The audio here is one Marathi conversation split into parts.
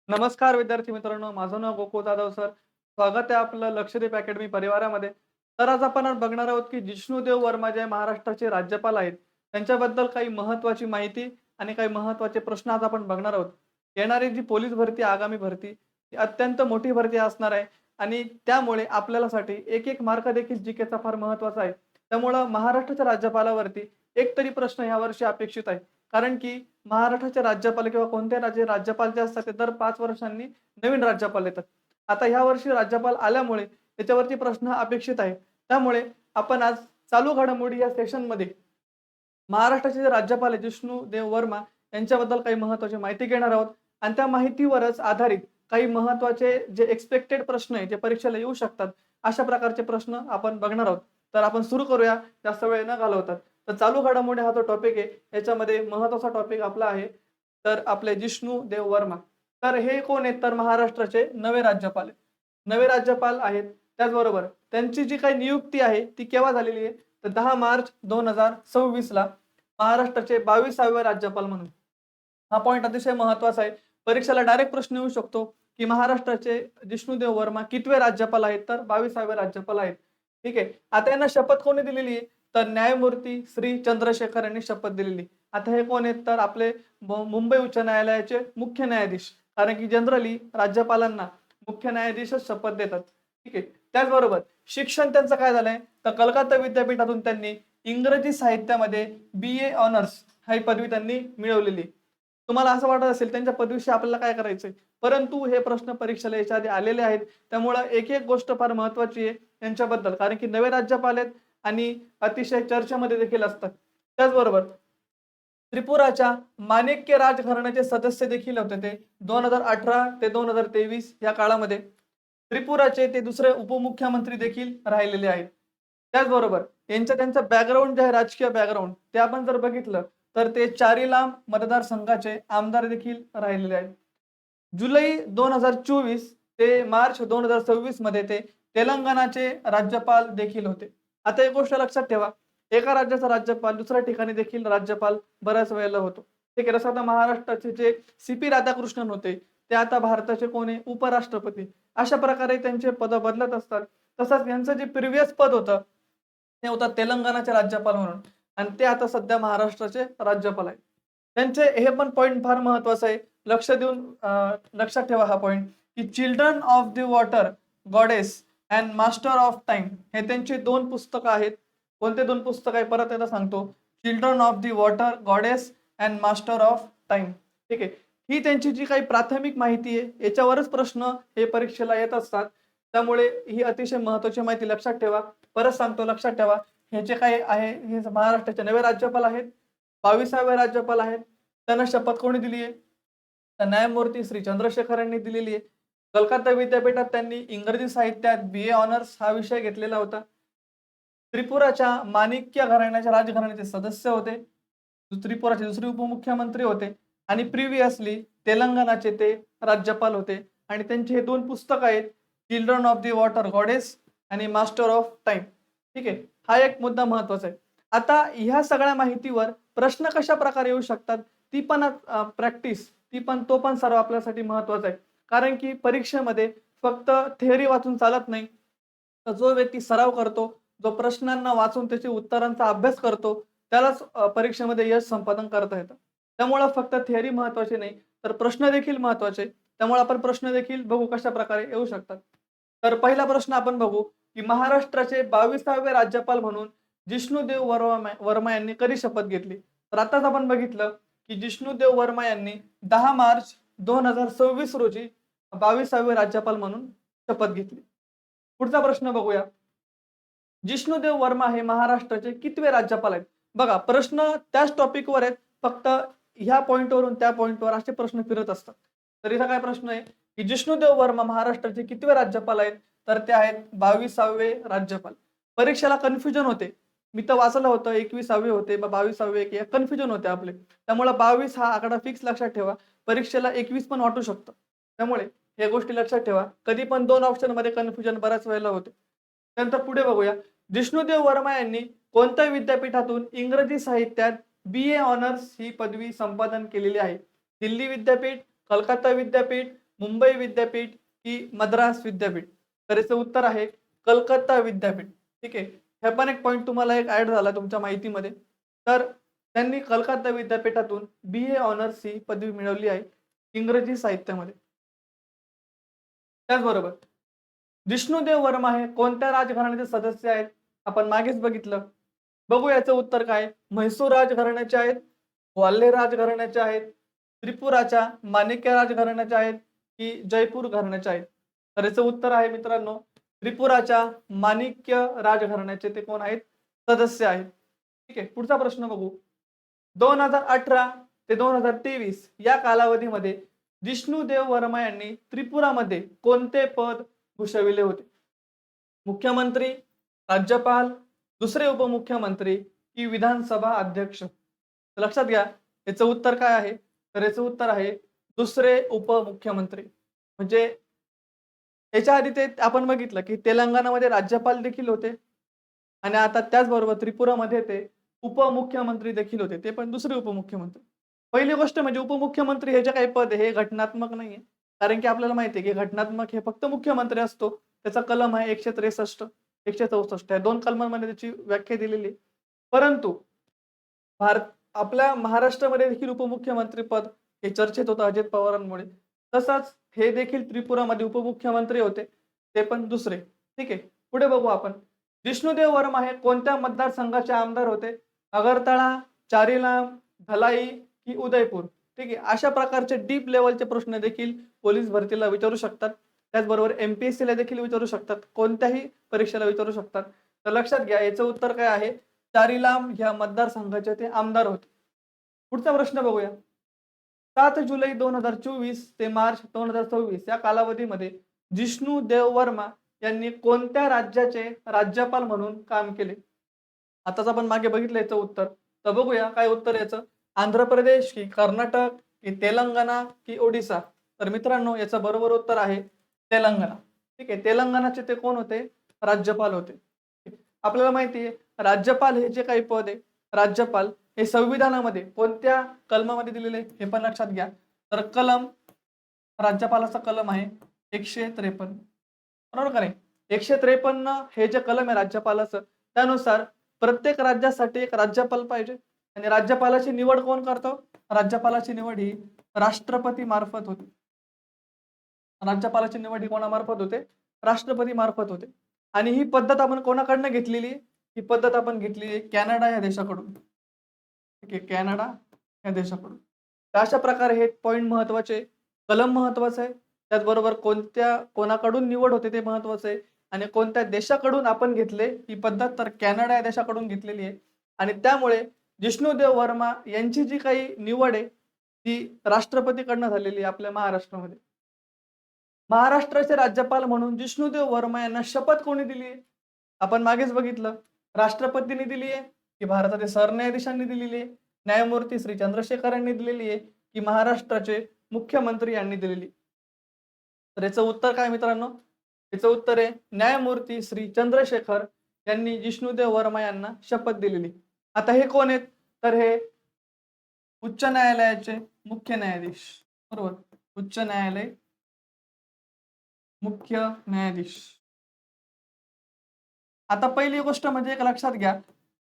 नमस्कार विद्यार्थी मित्रांनो, माझं नाव गोकुळ जाधव सर. स्वागत आहे आपलं लक्षद्वीप अकॅडमी परिवारामध्ये. तर आज आपण बघणार आहोत की जिष्णुदेव वर्मा जे महाराष्ट्राचे राज्यपाल आहेत, त्यांच्याबद्दल काही महत्त्वाची माहिती आणि काही महत्त्वाचे प्रश्न आज आपण बघणार आहोत. येणारी जी पोलीस भरती, आगामी भरती ही अत्यंत मोठी भरती असणार आहे आणि त्यामुळे आपल्यालासाठी एक मार्क देखील जीकेचा फार महत्त्वाचा आहे. त्यामुळं महाराष्ट्राच्या राज्यपालावरती एक तरी प्रश्न यावर्षी अपेक्षित आहे. कारण की महाराष्ट्राचे राज्यपाल किंवा कोणत्या राज्यपाल जे असतात ते दर 5 वर्षांनी नवीन राज्यपाल येतात. आता ह्या वर्षी राज्यपाल आल्यामुळे त्याच्यावरती प्रश्न अपेक्षित आहे. त्यामुळे आपण आज चालू घडामोडी या सेशनमध्ये महाराष्ट्राचे जे राज्यपाल आहे जिष्णुदेव वर्मा यांच्याबद्दल काही महत्त्वाची माहिती घेणार आहोत आणि त्या माहितीवरच आधारित काही महत्त्वाचे जे एक्सपेक्टेड प्रश्न आहे, जे परीक्षेला येऊ शकतात, अशा प्रकारचे प्रश्न आपण बघणार आहोत. तर आपण सुरू करूया जास्त वेळ न घालवता. तर चालू घडामोडी हा जो टॉपिक आहे, याच्यामध्ये महत्त्वाचा टॉपिक आपला आहे, तर आपले जिष्णुदेव वर्मा. तर हे कोण आहेत? तर महाराष्ट्राचे नवे राज्यपाल आहेत. नवे राज्यपाल आहेत. त्याचबरोबर त्यांची जी काही नियुक्ती आहे, ती केव्हा झालेली आहे? तर 10 मार्च 2026 ला महाराष्ट्राचे 22वे राज्यपाल म्हणून. हा पॉइंट अतिशय महत्त्वाचा आहे. परीक्षेला डायरेक्ट प्रश्न येऊ शकतो, की महाराष्ट्राचे जिष्णुदेव वर्मा कितवे राज्यपाल आहेत? तर 22वे राज्यपाल आहेत. ठीक आहे. आता यांना शपथ कोणी दिलेली आहे? तर न्यायमूर्ती श्री चंद्रशेखर यांनी शपथ दिलेली. आता हे कोण आहेत? तर आपले मुंबई उच्च न्यायालयाचे मुख्य न्यायाधीश. कारण की जनरली राज्यपालांना मुख्य न्यायाधीशच शपथ देतात. ठीक आहे. त्याचबरोबर शिक्षण त्यांचं काय झालंय? तर कलकत्ता विद्यापीठातून त्यांनी इंग्रजी साहित्यामध्ये BA ऑनर्स ही पदवी त्यांनी मिळवलेली. तुम्हाला असं वाटत असेल त्यांच्या पदवीशी आपल्याला काय करायचंय? परंतु हे प्रश्न परीक्षेला याच्या आधी आलेले आहेत. त्यामुळं एक गोष्ट फार महत्त्वाची आहे त्यांच्याबद्दल. कारण की नवे राज्यपाल आहेत आणि अतिशय चर्चेमध्ये देखील असतात. त्याचबरोबर त्रिपुराच्या माणिक्य राजघराण्याचे सदस्य देखील होते ते 2018 ते 2023 या काळामध्ये. त्रिपुराचे ते दुसरे उपमुख्यमंत्री देखील राहिलेले आहेत. त्याचबरोबर त्यांचं बॅकग्राऊंड जे आहे, राजकीय बॅकग्राऊंड, ते आपण जर बघितलं तर ते चारीलाम मतदारसंघाचे आमदार देखील राहिलेले आहेत. जुलै 2024 ते मार्च 2026 मध्ये ते तेलंगणाचे राज्यपाल देखील होते. आता एक गोष्ट लक्षात ठेवा, एका राज्याचा राज्यपाल दुसऱ्या ठिकाणी देखील राज्यपाल बऱ्याच वेळेला होतो. ठीक आहे. जसं आता महाराष्ट्राचे जे CP राधाकृष्णन होते, ते आता भारताचे कोण आहे? उपराष्ट्रपती. अशा प्रकारे त्यांचे पद बदलत असतात. तसंच यांचं जे प्रिव्हियस पद होतं, ते होतं तेलंगणाचे राज्यपाल म्हणून आणि ते आता सध्या महाराष्ट्राचे राज्यपाल आहेत. त्यांचे हे पण पॉइंट फार महत्त्वाचं आहे. लक्षात ठेवा हा पॉइंट, की children of the water goddess and master of time हे त्यांची 2 पुस्तकं आहेत. कोणते 2 पुस्तकं आहे? परत एकदा सांगतो. Children of the water goddess and master of time. ठीक आहे. ही त्यांची जी काही प्राथमिक माहिती आहे, याच्यावरच प्रश्न हे परीक्षेला येत असतात. त्यामुळे ही अतिशय महत्त्वाची माहिती लक्षात ठेवा. परत सांगतो, लक्षात ठेवा. हे जे काही आहे, हे महाराष्ट्राचे नवे राज्यपाल आहेत. 22वे राज्यपाल आहेत. त्यांना शपथ कोणी दिली आहे? तर न्यायमूर्ती श्री चंद्रशेखर यांनी दिलेली आहे. कलकत्ता विद्यापीठात त्यांनी इंग्रजी साहित्यात BA ऑनर्स हा विषय घेतलेला होता. त्रिपुराच्या माणिक्य घराण्याच्या राजघराण्याचे सदस्य होते. त्रिपुराचे दुसरे उपमुख्यमंत्री होते आणि प्रिव्हियसली तेलंगणाचे ते राज्यपाल होते आणि त्यांचे हे 2 पुस्तक आहेत, children of the water goddess आणि मास्टर ऑफ टाइम. ठीक आहे. हा एक मुद्दा महत्त्वाचा आहे. आता ह्या सगळ्या माहितीवर प्रश्न कशा प्रकारे येऊ शकतात, ती पण प्रॅक्टिस, तो पण सर्व आपल्यासाठी महत्त्वाचा आहे. कारण की परीक्षेमध्ये फक्त थिअरी वाचून चालत नाही. तर जो व्यक्ती सराव करतो, जो प्रश्नांना वाचून त्याच्या उत्तरांचा अभ्यास करतो, त्यालाच परीक्षेमध्ये यश संपादन करता येतं. त्यामुळं फक्त थिअरी महत्त्वाची नाही, तर प्रश्न देखील महत्त्वाचे. त्यामुळे आपण प्रश्न देखील बघू कशा प्रकारे येऊ शकतात. तर पहिला प्रश्न आपण बघू, की महाराष्ट्राचे 22वे राज्यपाल म्हणून जिष्णुदेव वर्मा यांनी कधी शपथ घेतली? तर आताच आपण बघितलं, की जिष्णुदेव वर्मा यांनी 10 मार्च 2026 रोजी 22वे राज्यपाल म्हणून शपथ घेतली. पुढचा प्रश्न बघूया. जिष्णुदेव वर्मा हे महाराष्ट्राचे कितवे राज्यपाल आहेत? बघा, प्रश्न त्याच टॉपिकवर आहेत, फक्त ह्या पॉइंटवरून त्या पॉइंटवर असे प्रश्न फिरत असतात. तर इथं काय प्रश्न आहे, की जिष्णुदेव वर्मा महाराष्ट्राचे कितवे राज्यपाल आहेत? तर ते आहेत 22वे राज्यपाल. परीक्षेला कन्फ्युजन होते. मी तर वाचलं होतं 21वे होते, 22वे की कन्फ्युजन होते आपले. त्यामुळे 22 हा आकडा फिक्स लक्षात ठेवा. परीक्षेला 21 पण वाटू शकतं. त्यामुळे या गोष्टी लक्षात ठेवा. कधी पण 2 ऑप्शनमध्ये कन्फ्युजन बऱ्याच वेळेला होते. त्यानंतर पुढे बघूया. जिष्णुदेव वर्मा यांनी कोणत्या विद्यापीठातून इंग्रजी साहित्यात BA ऑनर्स ही पदवी संपादन केलेली आहे? दिल्ली विद्यापीठ, कलकत्ता विद्यापीठ, मुंबई विद्यापीठ की मद्रास विद्यापीठ? तर याचं उत्तर आहे कलकत्ता विद्यापीठ. ठीक आहे. हे पण एक पॉइंट तुम्हाला एक ऍड झाला तुमच्या माहितीमध्ये. तर त्यांनी कलकत्ता विद्यापीठातून BA ऑनर्स ही पदवी मिळवली आहे इंग्रजी साहित्यामध्ये. त्याचबरोबर जिष्णुदेव वर्मा हे कोणत्या राजघराण्याचे सदस्य आहेत? आपण मागेच बघितलं. बघू याचं उत्तर काय? म्हैसूर राजघराण्याचे आहेत, ग्वाल्हेर राजघराण्याचे आहेत, त्रिपुराच्या माणिक्य राजघराण्याचे आहेत की जयपूर घराण्याचे आहेत? तर याचं उत्तर आहे मित्रांनो त्रिपुराच्या माणिक्य राजघराण्याचे ते कोण आहेत? सदस्य आहेत. ठीक आहे. पुढचा प्रश्न बघू. 2018 ते 2023 या कालावधीमध्ये जिष्णुदेव वर्मा यांनी त्रिपुरामध्ये कोणते पद भूषविले होते? मुख्यमंत्री, राज्यपाल, दुसरे उपमुख्यमंत्री की विधानसभा अध्यक्ष? तर लक्षात घ्या याचं उत्तर काय आहे? तर याचं उत्तर आहे दुसरे उपमुख्यमंत्री. म्हणजे याच्या आधी ते आपण बघितलं की तेलंगणामध्ये राज्यपाल देखील होते आणि आता त्याचबरोबर त्रिपुरामध्ये ते उपमुख्यमंत्री देखील होते, ते पण दुसरे उपमुख्यमंत्री. पहिली गोष्ट म्हणजे उपमुख्यमंत्री हे जे काही पद आहे हे घटनात्मक नाहीये, कारण की आपल्याला माहिती आहे की घटनात्मक हे फक्त मुख्यमंत्री असतो. त्याचा कलम आहे 163, 164 या दोन कलमांमध्ये त्याची व्याख्या दिलेली आहे. परंतु भारत आपल्या महाराष्ट्रामध्ये देखील उपमुख्यमंत्री पद हे चर्चेत होतं अजित पवारांमुळे. तसंच हे देखील त्रिपुरामध्ये उपमुख्यमंत्री होते, ते पण दुसरे. ठीक आहे. पुढे बघू आपण. जिष्णुदेव वर्मा हे कोणत्या मतदारसंघाचे आमदार होते? अगरतळा, चारीलाम, धलाई की उदयपूर? ठीक आहे. अशा प्रकारचे डीप लेवलचे प्रश्न देखील पोलीस भरतीला विचारू शकतात. त्याचबरोबर MPSC ला देखील विचारू शकतात. कोणत्याही परीक्षेला विचारू शकतात. तर लक्षात घ्या याचं उत्तर काय आहे? चारीलाम ह्या मतदारसंघाचे ते आमदार होते. पुढचा प्रश्न बघूया. 7 जुलै 2024 ते मार्च 2026 या कालावधीमध्ये जिष्णुदेव वर्मा यांनी कोणत्या राज्याचे राज्यपाल म्हणून काम केले? आताच आपण मागे बघितलं याचं उत्तर. तर बघूया काय उत्तर याचं. आंध्र प्रदेश की कर्नाटक की तेलंगणा की ओडिसा? तर मित्रांनो याचं बरोबर उत्तर आहे तेलंगणा. ठीक आहे. तेलंगणाचे ते कोण होते? राज्यपाल होते. आपल्याला माहिती आहे राज्यपाल हे जे काही पद आहे राज्यपाल हे संविधानामध्ये कोणत्या कलमामध्ये दिलेले हे पण लक्षात घ्या. तर कलम राज्यपालाचा कलम आहे 153. बरोबर का नाही? 153 हे जे कलम आहे राज्यपालाचं त्यानुसार प्रत्येक राज्यासाठी एक राज्यपाल पाहिजे आणि राज्यपालाची निवड कोण करतो? राज्यपालाची निवड ही राष्ट्रपती मार्फत होते. राज्यपालाची निवड ही कोणामार्फत होते? राष्ट्रपती मार्फत होते. आणि ही पद्धत आपण कोणाकडनं घेतलेली? ही पद्धत आपण घेतलेली आहे कॅनडा या देशाकडून. ठीक आहे. कॅनडा या देशाकडून. तर अशा प्रकारे हे पॉइंट महत्वाचे, कलम महत्वाचं आहे. त्याचबरोबर कोणाकडून निवड होते ते महत्वाचं आहे आणि कोणत्या देशाकडून आपण घेतले ही पद्धत तर कॅनडा या देशाकडून घेतलेली आहे आणि त्यामुळे जिष्णुदेव वर्मा यांची जी काही निवड आहे ती राष्ट्रपतीकडनं झालेली आहे आपल्या महाराष्ट्रामध्ये. महाराष्ट्राचे राज्यपाल म्हणून जिष्णुदेव वर्मा यांना शपथ कोणी दिली आहे? आपण मागेच बघितलं. राष्ट्रपतींनी दिली आहे की भारताच्या सरन्यायाधीशांनी दिलेली आहे, न्यायमूर्ती श्री चंद्रशेखर यांनी दिलेली आहे की महाराष्ट्राचे मुख्यमंत्री यांनी दिलेली? तर याचं उत्तर काय मित्रांनो? याचं उत्तर आहे न्यायमूर्ती श्री चंद्रशेखर यांनी जिष्णुदेव वर्मा यांना शपथ दिलेली. आता हे कोण आहेत? तर हे उच्च न्यायालयाचे मुख्य न्यायाधीश. बरोबर. उच्च न्यायालय मुख्य न्यायाधीश. आता पहिली गोष्ट म्हणजे एक लक्षात घ्या.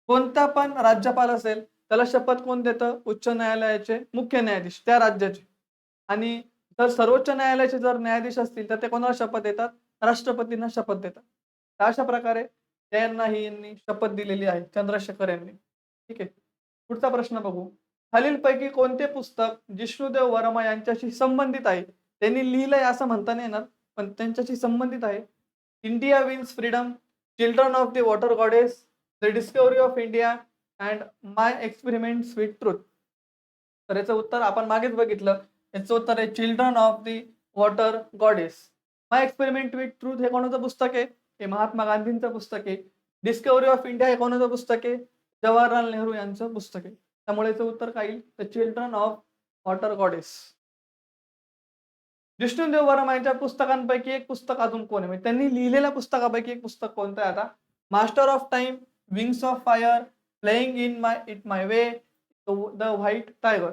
कोणता पण राज्यपाल असेल त्याला शपथ कोण देतं? उच्च न्यायालयाचे मुख्य न्यायाधीश त्या राज्याचे. आणि जर सर्वोच्च न्यायालयाचे जर न्यायाधीश असतील तर ते कोणाला शपथ देतात? राष्ट्रपतींना शपथ देतात. तर अशा प्रकारे यांनी शपथ दिलेली आहे चंद्रशेखर यांनी. ठीक आहे. पुढचा प्रश्न बघू. खालीलपैकी कोणते पुस्तक जिष्णुदेव वर्मा यांच्याशी संबंधित आहे? त्यांनी लिहिलंय असं म्हणता नाही येणार पण त्यांच्याशी संबंधित आहे. India wins freedom, children of the water goddess, the discovery of India and my experiments with truth. तर याचं उत्तर आपण मागेच बघितलं. याचं उत्तर आहे children of the water goddess. My experiment with truth हे कोणाचं पुस्तक आहे? हे महात्मा गांधींचं पुस्तक आहे. डिस्कव्हरी ऑफ इंडिया हे कोणाचं पुस्तक आहे? जवाहरलाल नेहरू यांचं पुस्तक आहे. त्यामुळे याचं उत्तर काय येईल? The children of water goddess. Jishnu Dev Verma यांच्या पुस्तकांपैकी एक पुस्तक अजून कोण आहे? म्हणजे त्यांनी लिहिलेल्या पुस्तकापैकी एक पुस्तक कोणतं आहे आता? Master of time, wings of fire, playing in my way, the white tiger.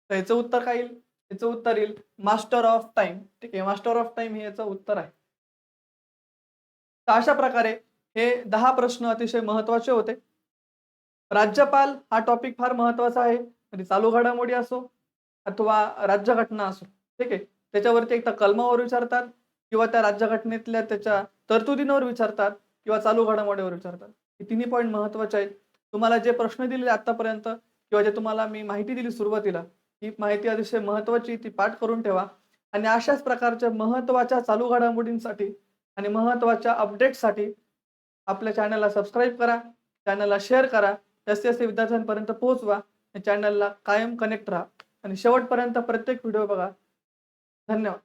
तर याचं उत्तर काय येईल? याचं उत्तर येईल मास्टर ऑफ टाइम. ठीक आहे, मास्टर ऑफ टाइम हे याचं उत्तर आहे. तर अशा प्रकारे हे 10 प्रश्न अतिशय महत्त्वाचे होते. राज्यपाल हा टॉपिक फार महत्त्वाचा आहे. म्हणजे चालू घडामोडी असो अथवा राज्यघटना असो. ठीक आहे. त्याच्यावरती एकदा कलमावर विचारतात किंवा त्या राज्यघटनेतल्या त्याच्या तरतुदींवर विचारतात किंवा चालू घडामोडीवर विचारतात. हे तिन्ही पॉइंट महत्त्वाचे आहेत. तुम्हाला जे प्रश्न दिलेले आतापर्यंत किंवा जे तुम्हाला मी माहिती दिली सुरुवातीला, ही माहिती अतिशय महत्त्वाची, ती पाठ करून ठेवा आणि अशाच प्रकारच्या महत्त्वाच्या चालू घडामोडींसाठी आणि महत्त्वाच्या अपडेट्ससाठी आपल्या चॅनलला सबस्क्राईब करा, चॅनलला शेअर करा, जास्तीत जास्त विद्यार्थ्यांपर्यंत पोहोचवा. या चॅनलला कायम कनेक्ट राहा आणि शेवटपर्यंत प्रत्येक व्हिडिओ बघा. धन्यवाद.